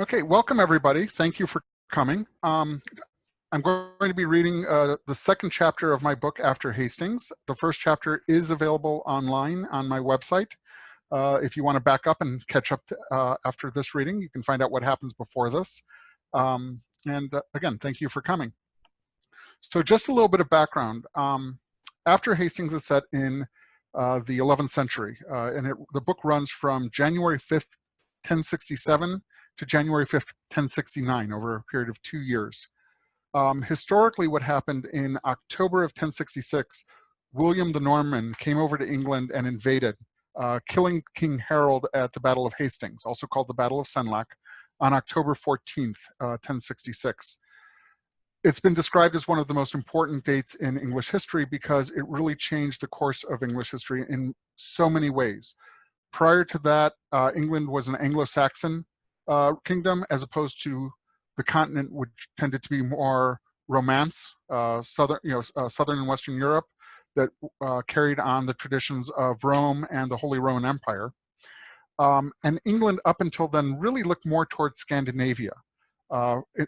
Okay, welcome everybody. Thank you for coming. I'm going to be reading the second chapter of my book, After Hastings. The first chapter is available online on my website. If you want to back up and catch up after this reading, you can find out what happens before this. Again, thank you for coming. So just a little bit of background. After Hastings is set in the 11th century, the book runs from January 5th, 1067 to January 5th, 1069, over a period of 2 years. Historically, what happened in October of 1066, William the Norman came over to England and invaded, killing King Harold at the Battle of Hastings, also called the Battle of Senlac, on October 14th, 1066. It's been described as one of the most important dates in English history because it really changed the course of English history in so many ways. Prior to that, England was an Anglo-Saxon kingdom as opposed to the continent, which tended to be more Romance, southern and Western Europe, that carried on the traditions of Rome and the Holy Roman Empire. And England, up until then, really looked more towards Scandinavia.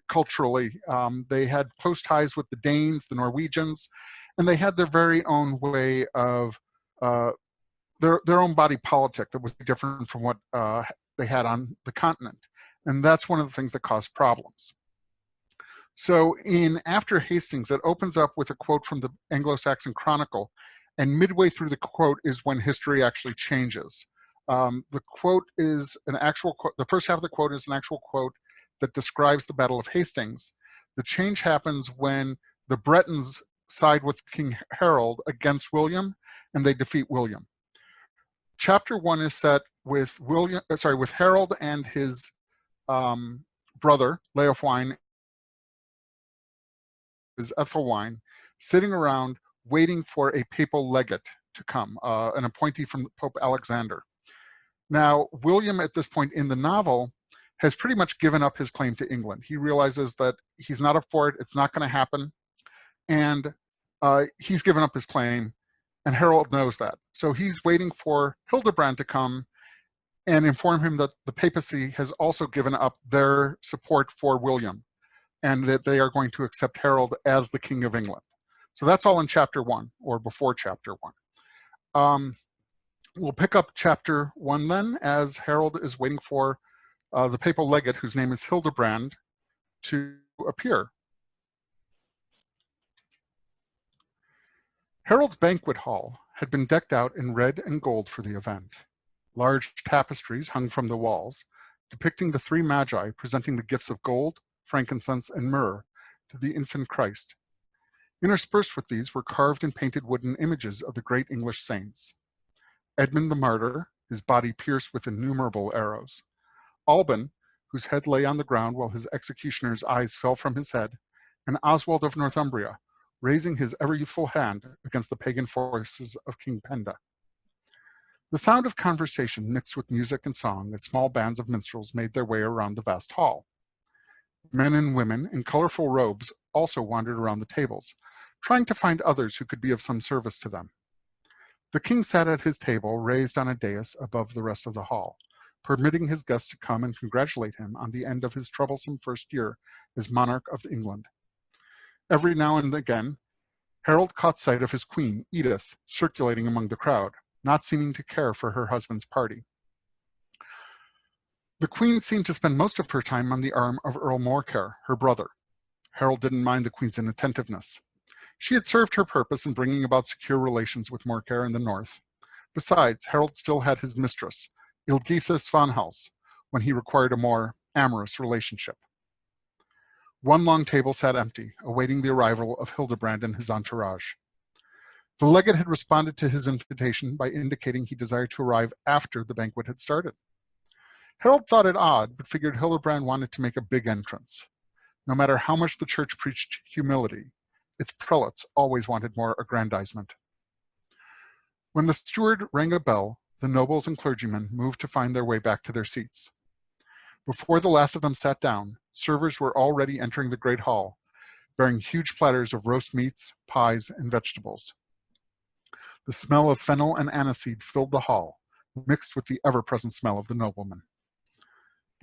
Culturally, they had close ties with the Danes, the Norwegians, and they had their very own way of their own body politic that was different from what they had on the continent. And that's one of the things that caused problems. So in After Hastings, it opens up with a quote from the Anglo-Saxon Chronicle, and midway through the quote is when history actually changes. The quote is an actual quote. The first half of the quote is an actual quote that describes the Battle of Hastings. The change happens when the Bretons side with King Harold against William, and they defeat William. Chapter 1 is set with Harold and his brother, Leofwine, is Ethelwine, sitting around waiting for a papal legate to come, an appointee from Pope Alexander. Now, William, at this point in the novel, has pretty much given up his claim to England. He realizes that he's not up for it, it's not going to happen, and he's given up his claim, and Harold knows that. So he's waiting for Hildebrand to come and inform him that the papacy has also given up their support for William, and that they are going to accept Harold as the King of England. So that's all in chapter 1, or before chapter 1. We'll pick up chapter 1 then, as Harold is waiting for the papal legate, whose name is Hildebrand, to appear. Harold's banquet hall had been decked out in red and gold for the event. Large tapestries hung from the walls, depicting the three magi presenting the gifts of gold, frankincense, and myrrh to the infant Christ. Interspersed with these were carved and painted wooden images of the great English saints. Edmund the Martyr, his body pierced with innumerable arrows. Alban, whose head lay on the ground while his executioner's eyes fell from his head, and Oswald of Northumbria, raising his ever-youthful hand against the pagan forces of King Penda. The sound of conversation mixed with music and song as small bands of minstrels made their way around the vast hall. Men and women in colorful robes also wandered around the tables, trying to find others who could be of some service to them. The king sat at his table, raised on a dais above the rest of the hall, permitting his guests to come and congratulate him on the end of his troublesome first year as monarch of England. Every now and again, Harold caught sight of his queen, Edith, circulating among the crowd, not seeming to care for her husband's party. The queen seemed to spend most of her time on the arm of Earl Morcar, her brother. Harold didn't mind the queen's inattentiveness. She had served her purpose in bringing about secure relations with Morcar in the north. Besides, Harold still had his mistress, Ilgitha Svanhals, when he required a more amorous relationship. One long table sat empty, awaiting the arrival of Hildebrand and his entourage. The legate had responded to his invitation by indicating he desired to arrive after the banquet had started. Harold thought it odd, but figured Hildebrand wanted to make a big entrance. No matter how much the church preached humility, its prelates always wanted more aggrandizement. When the steward rang a bell, the nobles and clergymen moved to find their way back to their seats. Before the last of them sat down, servers were already entering the great hall, bearing huge platters of roast meats, pies, and vegetables. The smell of fennel and aniseed filled the hall, mixed with the ever-present smell of the nobleman.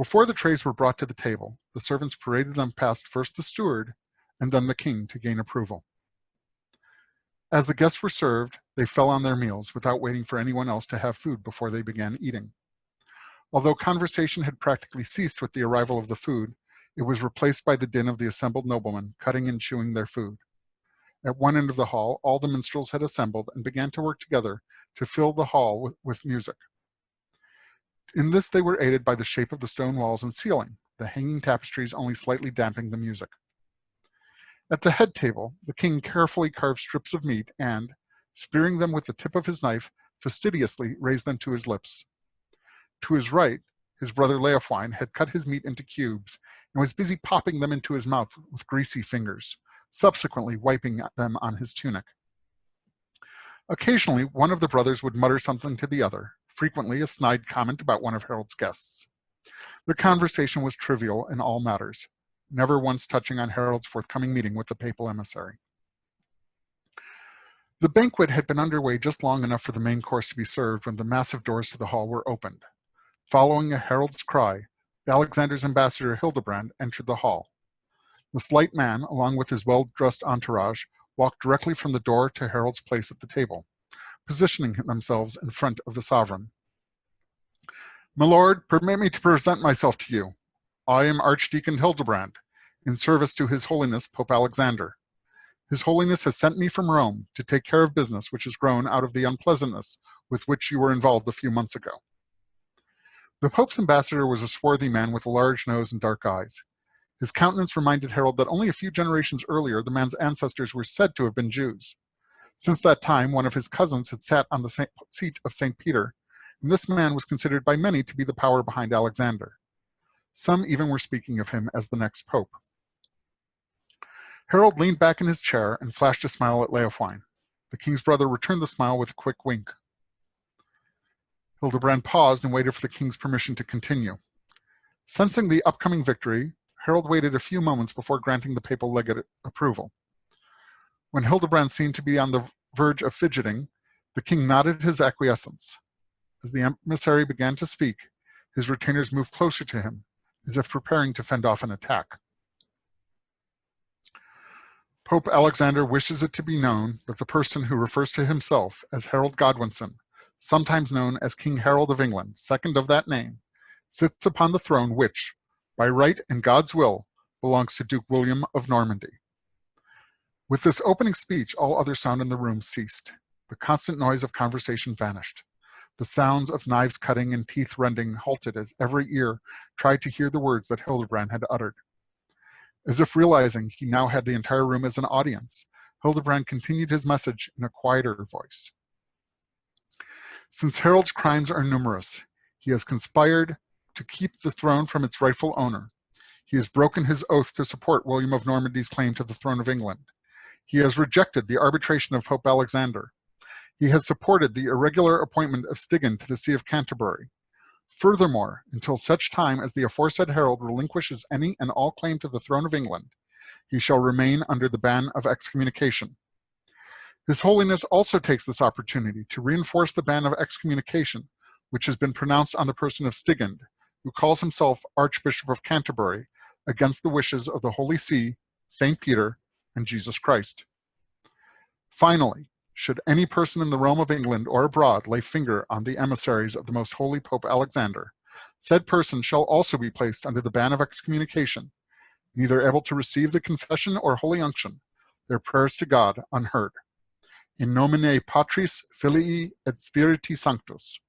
Before the trays were brought to the table, the servants paraded them past first the steward and then the king to gain approval. As the guests were served, they fell on their meals without waiting for anyone else to have food before they began eating. Although conversation had practically ceased with the arrival of the food, it was replaced by the din of the assembled noblemen cutting and chewing their food. At one end of the hall, all the minstrels had assembled and began to work together to fill the hall with music. In this they were aided by the shape of the stone walls and ceiling, the hanging tapestries only slightly damping the music. At the head table, the king carefully carved strips of meat and, spearing them with the tip of his knife, fastidiously raised them to his lips. To his right, his brother Leofwine had cut his meat into cubes and was busy popping them into his mouth with greasy fingers, subsequently wiping them on his tunic. Occasionally, one of the brothers would mutter something to the other, frequently a snide comment about one of Harold's guests. Their conversation was trivial in all matters, never once touching on Harold's forthcoming meeting with the papal emissary. The banquet had been underway just long enough for the main course to be served when the massive doors to the hall were opened. Following a herald's cry, Alexander's ambassador Hildebrand entered the hall. The slight man, along with his well-dressed entourage, walked directly from the door to Harold's place at the table, positioning themselves in front of the sovereign. "My lord, permit me to present myself to you. I am Archdeacon Hildebrand, in service to His Holiness Pope Alexander. His Holiness has sent me from Rome to take care of business which has grown out of the unpleasantness with which you were involved a few months ago." The Pope's ambassador was a swarthy man with a large nose and dark eyes. His countenance reminded Harold that only a few generations earlier the man's ancestors were said to have been Jews. Since that time, one of his cousins had sat on the seat of St. Peter, and this man was considered by many to be the power behind Alexander. Some even were speaking of him as the next pope. Harold leaned back in his chair and flashed a smile at Leofwine. The king's brother returned the smile with a quick wink. Hildebrand paused and waited for the king's permission to continue. Sensing the upcoming victory, Harold waited a few moments before granting the papal legate approval. When Hildebrand seemed to be on the verge of fidgeting, the king nodded his acquiescence. As the emissary began to speak, his retainers moved closer to him, as if preparing to fend off an attack. "Pope Alexander wishes it to be known that the person who refers to himself as Harold Godwinson, sometimes known as King Harold of England, second of that name, sits upon the throne which, by right and God's will, belongs to Duke William of Normandy." With this opening speech, all other sound in the room ceased. The constant noise of conversation vanished. The sounds of knives cutting and teeth rending halted as every ear tried to hear the words that Hildebrand had uttered. As if realizing he now had the entire room as an audience, Hildebrand continued his message in a quieter voice. "Since Harold's crimes are numerous, he has conspired to keep the throne from its rightful owner. He has broken his oath to support William of Normandy's claim to the throne of England. He has rejected the arbitration of Pope Alexander. He has supported the irregular appointment of Stigand to the See of Canterbury. Furthermore, until such time as the aforesaid Harold relinquishes any and all claim to the throne of England, he shall remain under the ban of excommunication. His Holiness also takes this opportunity to reinforce the ban of excommunication, which has been pronounced on the person of Stigand, who calls himself Archbishop of Canterbury, against the wishes of the Holy See, St. Peter, and Jesus Christ. Finally, should any person in the realm of England or abroad lay finger on the emissaries of the most holy Pope Alexander, said person shall also be placed under the ban of excommunication, neither able to receive the confession or holy unction, their prayers to God unheard. In nomine Patris, Filii, et Spiritus Sanctus."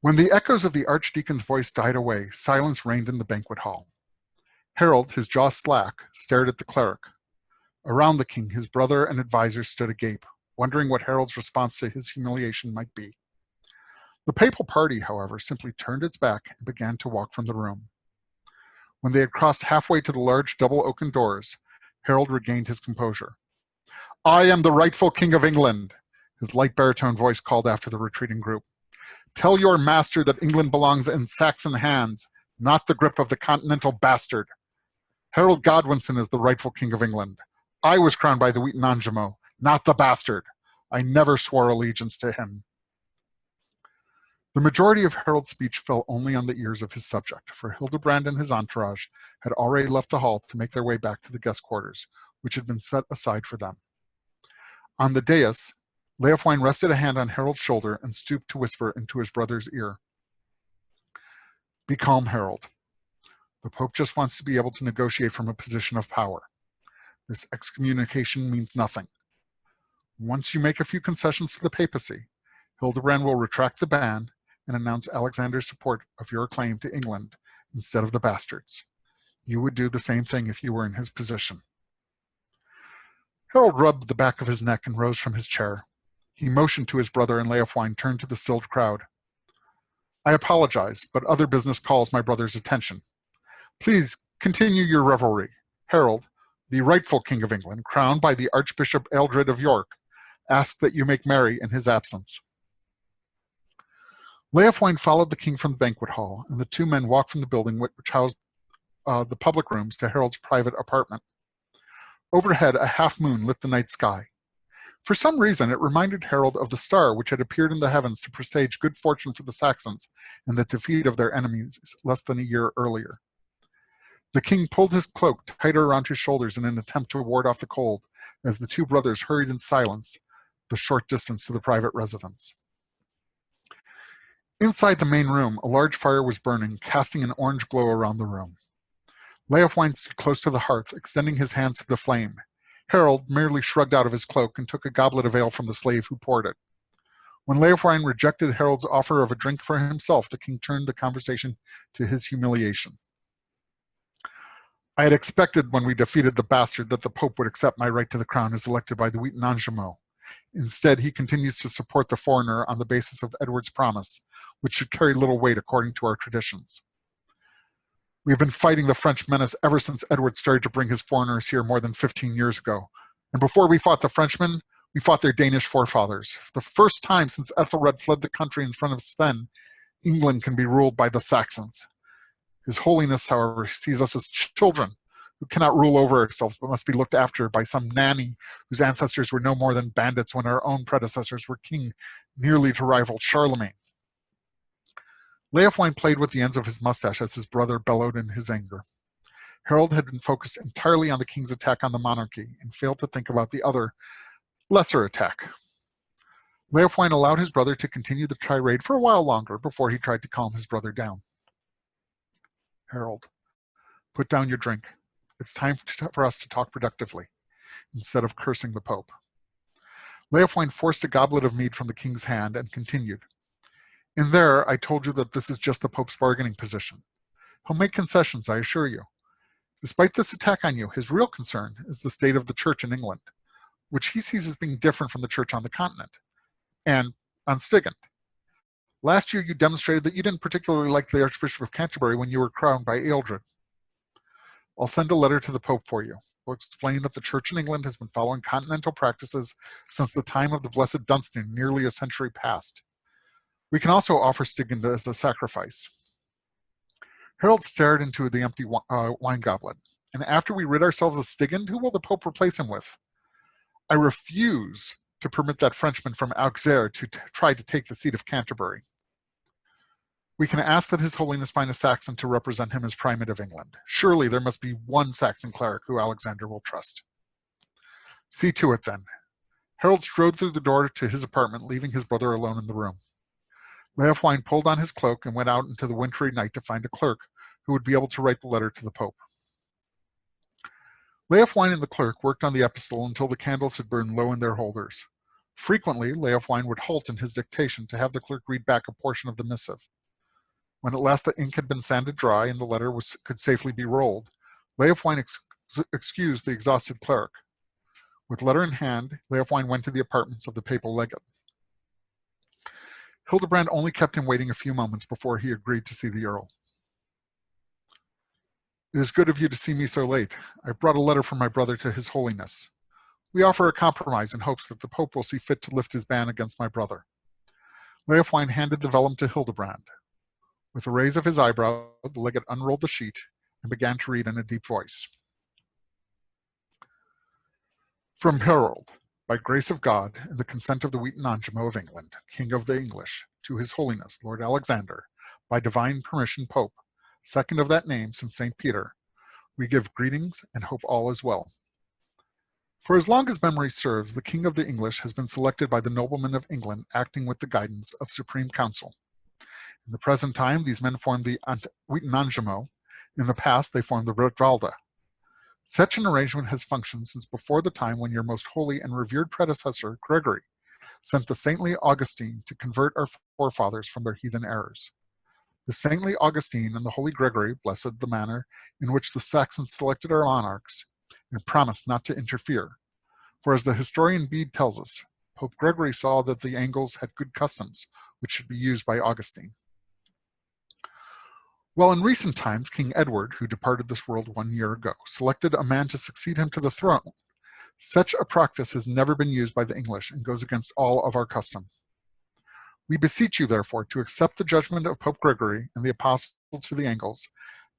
When the echoes of the archdeacon's voice died away, silence reigned in the banquet hall. Harold, his jaw slack, stared at the cleric. Around the king, his brother and advisor stood agape, wondering what Harold's response to his humiliation might be. The papal party, however, simply turned its back and began to walk from the room. When they had crossed halfway to the large double oaken doors, Harold regained his composure. "I am the rightful King of England," his light baritone voice called after the retreating group. "Tell your master that England belongs in Saxon hands, not the grip of the continental bastard. Harold Godwinson is the rightful King of England. I was crowned by the Wheaton Angemo, not the bastard. I never swore allegiance to him." The majority of Harold's speech fell only on the ears of his subject, for Hildebrand and his entourage had already left the hall to make their way back to the guest quarters, which had been set aside for them. On the dais, Leofwine rested a hand on Harold's shoulder and stooped to whisper into his brother's ear. "Be calm, Harold. The Pope just wants to be able to negotiate from a position of power. This excommunication means nothing. Once you make a few concessions to the papacy, Hildebrand will retract the ban and announce Alexander's support of your claim to England instead of the bastards. You would do the same thing if you were in his position." Harold rubbed the back of his neck and rose from his chair. He motioned to his brother, and Leofwine turned to the stilled crowd. "I apologize, but other business calls my brother's attention. Please continue your revelry. Harold, the rightful King of England, crowned by the Archbishop Ealdred of York, asks that you make merry in his absence." Leofwine followed the king from the banquet hall, and the two men walked from the building which housed the public rooms to Harold's private apartment. Overhead, a half-moon lit the night sky. For some reason, it reminded Harold of the star which had appeared in the heavens to presage good fortune for the Saxons and the defeat of their enemies less than a year earlier. The king pulled his cloak tighter around his shoulders in an attempt to ward off the cold as the two brothers hurried in silence the short distance to the private residence. Inside the main room, a large fire was burning, casting an orange glow around the room. Leofwine stood close to the hearth, extending his hands to the flame. Harold merely shrugged out of his cloak and took a goblet of ale from the slave who poured it. When Leofwine rejected Harold's offer of a drink for himself, the king turned the conversation to his humiliation. "I had expected when we defeated the bastard that the Pope would accept my right to the crown as elected by the Wheaton-Angemo. Instead, he continues to support the foreigner on the basis of Edward's promise, which should carry little weight according to our traditions. We have been fighting the French menace ever since Edward started to bring his foreigners here more than 15 years ago. And before we fought the Frenchmen, we fought their Danish forefathers. For the first time since Ethelred fled the country in front of Sven, England can be ruled by the Saxons. His Holiness, however, sees us as children who cannot rule over ourselves but must be looked after by some nanny whose ancestors were no more than bandits when our own predecessors were king nearly to rival Charlemagne." Leofwine played with the ends of his mustache as his brother bellowed in his anger. Harold had been focused entirely on the king's attack on the monarchy and failed to think about the other, lesser attack. Leofwine allowed his brother to continue the tirade for a while longer before he tried to calm his brother down. "Harold, put down your drink. It's time for us to talk productively, instead of cursing the Pope." Leofwine forced a goblet of mead from the king's hand and continued. "In there, I told you that this is just the Pope's bargaining position. He'll make concessions, I assure you. Despite this attack on you, his real concern is the state of the Church in England, which he sees as being different from the Church on the continent, and on Stigand. Last year, you demonstrated that you didn't particularly like the Archbishop of Canterbury when you were crowned by Ealdred. I'll send a letter to the Pope for you. We'll explain that the Church in England has been following continental practices since the time of the Blessed Dunstan, nearly a century past. We can also offer Stigand as a sacrifice." Harold stared into the empty wine goblet. "And after we rid ourselves of Stigand, who will the Pope replace him with? I refuse to permit that Frenchman from Auxerre to try to take the seat of Canterbury. We can ask that His Holiness find a Saxon to represent him as Primate of England. Surely there must be one Saxon cleric who Alexander will trust." "See to it, then." Harold strode through the door to his apartment, leaving his brother alone in the room. Leofwine pulled on his cloak and went out into the wintry night to find a clerk who would be able to write the letter to the Pope. Leofwine and the clerk worked on the epistle until the candles had burned low in their holders. Frequently, Leofwine would halt in his dictation to have the clerk read back a portion of the missive. When at last the ink had been sanded dry and the letter could safely be rolled, Leofwine excused the exhausted cleric. With letter in hand, Leofwine went to the apartments of the papal legate. Hildebrand only kept him waiting a few moments before he agreed to see the Earl. "It is good of you to see me so late. I brought a letter from my brother to His Holiness. We offer a compromise in hopes that the Pope will see fit to lift his ban against my brother." Leofwine handed the vellum to Hildebrand. With a raise of his eyebrow, the legate unrolled the sheet and began to read in a deep voice. "From Harold, by grace of God and the consent of the Wheaton-Angemo of England, King of the English, to His Holiness, Lord Alexander, by divine permission Pope, second of that name since St. Peter, we give greetings and hope all is well. For as long as memory serves, the King of the English has been selected by the noblemen of England acting with the guidance of Supreme Council. In the present time, these men form the Witenagemot. In the past, they formed the Rotwalda. Such an arrangement has functioned since before the time when your most holy and revered predecessor, Gregory, sent the saintly Augustine to convert our forefathers from their heathen errors. The saintly Augustine and the holy Gregory blessed the manner in which the Saxons selected our monarchs and promised not to interfere. For as the historian Bede tells us, Pope Gregory saw that the Angles had good customs, which should be used by Augustine. Well, in recent times, King Edward, who departed this world 1 year ago, selected a man to succeed him to the throne. Such a practice has never been used by the English and goes against all of our custom. We beseech you, therefore, to accept the judgment of Pope Gregory and the apostle to the Angles,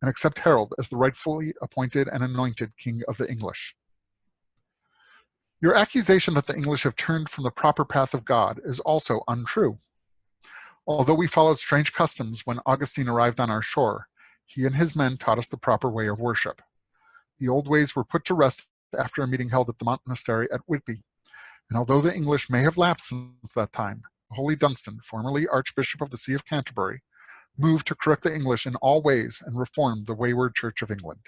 and accept Harold as the rightfully appointed and anointed King of the English. Your accusation that the English have turned from the proper path of God is also untrue. Although we followed strange customs when Augustine arrived on our shore, he and his men taught us the proper way of worship. The old ways were put to rest after a meeting held at the monastery at Whitby, and although the English may have lapsed since that time, Holy Dunstan, formerly Archbishop of the See of Canterbury, moved to correct the English in all ways and reformed the wayward Church of England.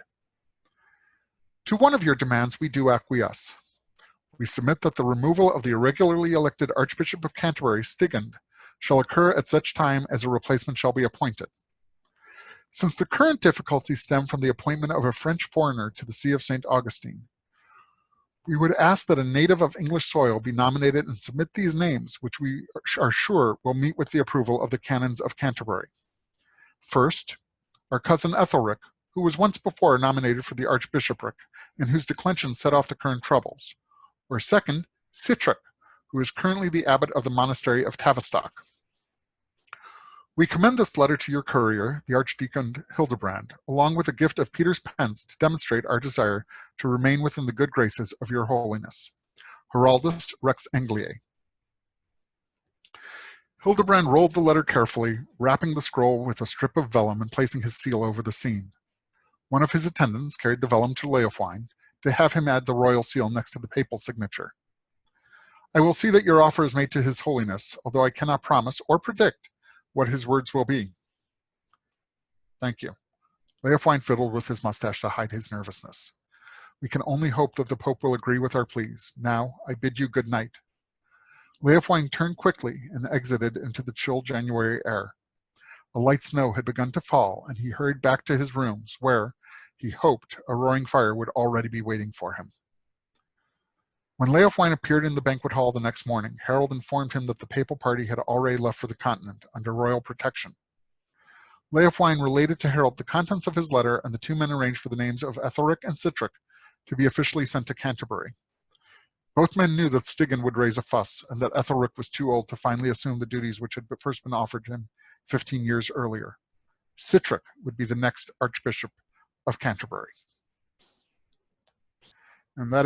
To one of your demands we do acquiesce. We submit that the removal of the irregularly elected Archbishop of Canterbury, Stigand, shall occur at such time as a replacement shall be appointed. Since the current difficulties stem from the appointment of a French foreigner to the See of St. Augustine, we would ask that a native of English soil be nominated and submit these names, which we are sure will meet with the approval of the canons of Canterbury. First, our cousin Ethelric, who was once before nominated for the archbishopric and whose declension set off the current troubles. Or second, Sitric, who is currently the abbot of the monastery of Tavistock. We commend this letter to your courier, the Archdeacon Hildebrand, along with a gift of Peter's pens to demonstrate our desire to remain within the good graces of your holiness. Heraldus Rex Angliae. Hildebrand rolled the letter carefully, wrapping the scroll with a strip of vellum and placing his seal over the scene. One of his attendants carried the vellum to Leofwine to have him add the royal seal next to the papal signature. I will see that your offer is made to His Holiness, although I cannot promise or predict what his words will be. Thank you. Leofwine fiddled with his mustache to hide his nervousness. We can only hope that the Pope will agree with our pleas. Now, I bid you good night. Leofwine turned quickly and exited into the chill January air. A light snow had begun to fall, and he hurried back to his rooms, where, he hoped, a roaring fire would already be waiting for him. When Leofwine appeared in the banquet hall the next morning, Harold informed him that the papal party had already left for the continent under royal protection. Leofwine related to Harold the contents of his letter, and the two men arranged for the names of Ethelric and Sitric to be officially sent to Canterbury. Both men knew that Stigand would raise a fuss, and that Ethelric was too old to finally assume the duties which had first been offered him 15 years earlier. Sitric would be the next Archbishop of Canterbury. And that